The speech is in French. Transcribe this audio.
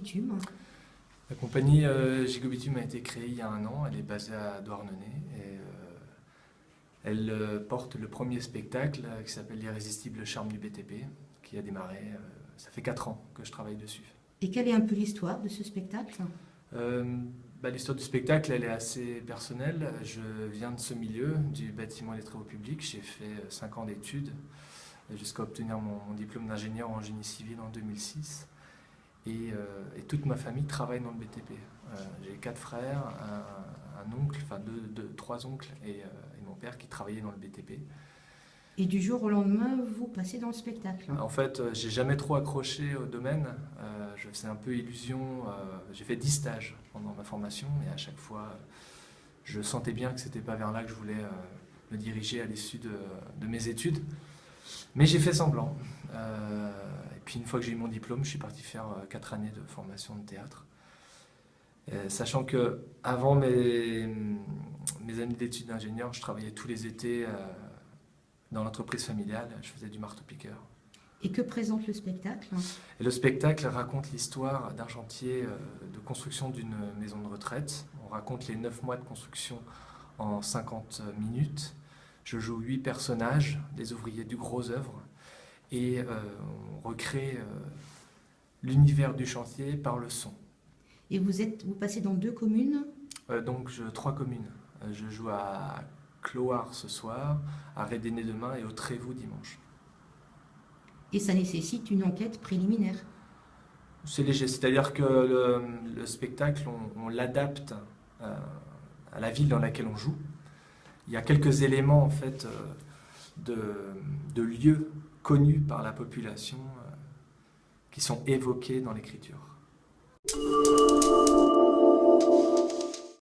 Bitume? La compagnie Gigot Bitume a été créée il y a 1 an, elle est basée à Douarnenez et elle porte le premier spectacle qui s'appelle L'irrésistible charme du BTP, qui a démarré, ça fait 4 ans que je travaille dessus. Et quelle est un peu l'histoire de ce spectacle? L'histoire du spectacle, elle est assez personnelle. Je viens de ce milieu, du bâtiment et des travaux publics. J'ai fait 5 ans d'études jusqu'à obtenir mon diplôme d'ingénieur en génie civil en 2006. Et toute ma famille travaille dans le BTP. J'ai 4 frères, un oncle, enfin 3 oncles et mon père qui travaillait dans le BTP. Et du jour au lendemain, vous passez dans le spectacle? En fait, j'ai jamais trop accroché au domaine. Je faisais un peu illusion. J'ai fait 10 stages pendant ma formation et à chaque fois, je sentais bien que c'était pas vers là que je voulais me diriger à l'issue de mes études. Mais j'ai fait semblant. Et puis une fois que j'ai eu mon diplôme, je suis parti faire 4 années de formation de théâtre. Sachant que avant mes années d'études d'ingénieur, je travaillais tous les étés dans l'entreprise familiale, je faisais du marteau-piqueur. Et que présente le spectacle? Et le spectacle raconte l'histoire d'un chantier de construction d'une maison de retraite. On raconte les 9 mois de construction en 50 minutes. Je joue 8 personnages, des ouvriers du gros œuvre, et on recrée l'univers du chantier par le son. Et vous passez dans 2 communes? 3 communes. Je joue à Clohars ce soir, à Rédéné demain et au Trévoux dimanche. Et ça nécessite une enquête préliminaire? C'est léger, c'est-à-dire que le spectacle, on l'adapte à la ville dans laquelle on joue. Il y a quelques éléments en fait de lieux connus par la population qui sont évoqués dans l'écriture.